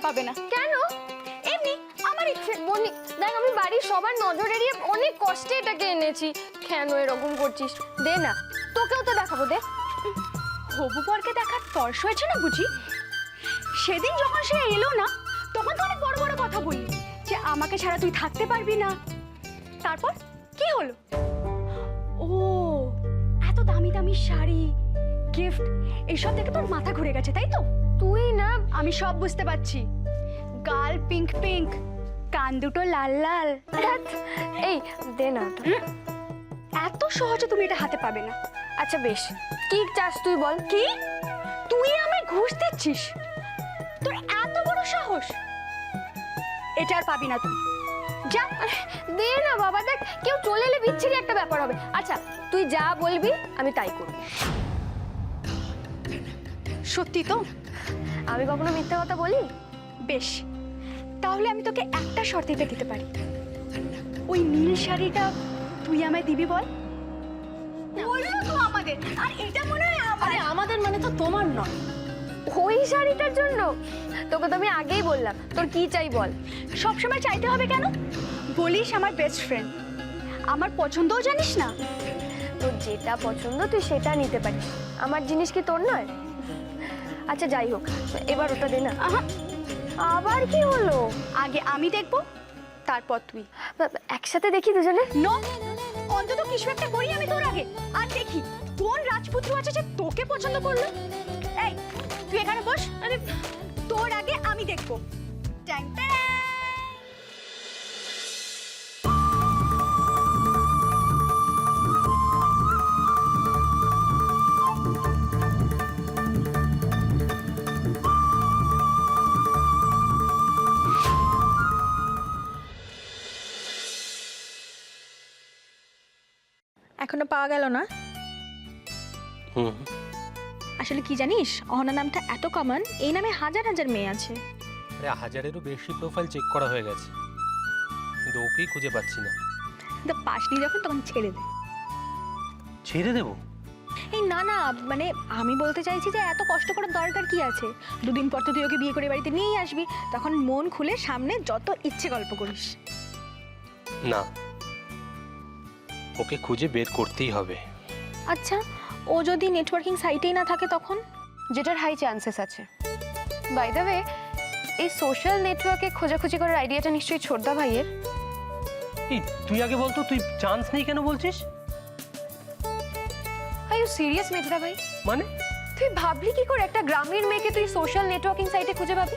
পাবে না। কেন? এমনি আমার ইচ্ছে। বনি দেখ, আমি বাড়ির সবার নজর এড়িয়ে অনেক কষ্টে এটাকে এনেছি। কেন এরকম করছিস? দে না, তোকেও তো দেখাবো, দে। হবু বরকে দেখার তর্স হয়েছে না বুঝি? সেদিন যখন সে এলো না, তখন তো অনেক বড় বড় কথা বললি যে আমাকে ছাড়া তুই থাকতে পারবি না। তারপর কি হলো? ও, এত দামি দামি শাড়ি, গিফট, এইসব দেখে তোর মাথা ঘুরে গেছে, তাই তো? তুই না, আমি সব বুঝতে পারছি। গাল পিঙ্ক পিঙ্ক, কান দুটো লাল লাল। ধ্যাৎ, এই দে না ওটা। এত সহজে তুমি এটা হাতে পাবে না। আচ্ছা বেশ, কি চাস তুই বল। কি? তুই আমায় ঘুষ দিচ্ছিস? তোর এত বড় সাহস? এটা আর পাবি না তুই। যা। দে না বাবা, দেখ কেউ চলে এলে বিচ্ছিরি একটা ব্যাপার হবে। আচ্ছা তুই যা বলবি আমি তাই করব। সত্যি তো? আমি কখনো মিথ্যা কথা বলি? বেশ, তাহলে আমি তোকে একটা শর্তিতে দিতে পারি। ওই নীল শাড়িটা তুই আমায় দিবি বল? বললো তো আমাদের, আর এটা মনে হয় আমাদের মানে তো তোমার নয়। ওই শাড়িটার জন্য তোকে তো আমি আগেই বললাম, তোর কি চাই বল। সবসময় চাইতে হবে কেন? বলিস আমার বেস্ট ফ্রেন্ড, আমার পছন্দও জানিস না। তোর যেটা পছন্দ তুই সেটা নিতে পারিস, আমার জিনিস কি তোর নয়? আচ্ছা যাই হোক, এবার ওটা দে না। আহা, আবার কি হলো? আগে আমি দেখবো, তারপর তুই। একসাথে দেখি দুজনে। নো, অন্তত কিছু একটা করি আমি তোর আগে, আর দেখি কোন রাজপুত্র আছে যে তোকে পছন্দ করলো। এই তুই এখানে বস, আরে তোর আগে আমি দেখবো। ট্যাং ট্যাং। এখনো পাওয়া গেল না? আসলে কি জানিস, অহনা নামটা এত কমন, এই নামে হাজার হাজার মেয়ে আছে। আরে হাজারেরও বেশি প্রোফাইল চেক করা হয়ে গেছে, কিন্তু ওকেই খুঁজে পাচ্ছি না। তো পাসনি যখন, তখন ছেড়ে দে। ছেড়ে দেবো? এই না না, মানে আমি বলতে চাইছি যে এত কষ্ট করার দরকার কি আছে? দুদিন পর তো তুই ওকে বিয়ে করে বাড়িতে নিয়েই আসবি, তখন মন খুলে সামনে যত ইচ্ছে গল্প করিস। না, ওকে খুঁজে বের করতেই হবে। আচ্ছা, ও যদি নেটওয়ার্কিং সাইটেই না থাকে তখন? যেটার হাই চান্সেস আছে। বাই দ্য ওয়ে, এই সোশ্যাল নেটওয়ার্কে খোঁজাখুঁজি করার আইডিয়াটা নিশ্চয়ই ছোটদা ভাইয়ের। এই তুই আগে বলতো, তুই চান্স নেই কেন বলছিস? আর ইউ সিরিয়াস মেঘদা ভাই? মানে তুই ভাবলি কি করে একটা গ্রামের মেয়েকে তুই সোশ্যাল নেটওয়ার্কিং সাইটে খুঁজে পাবি?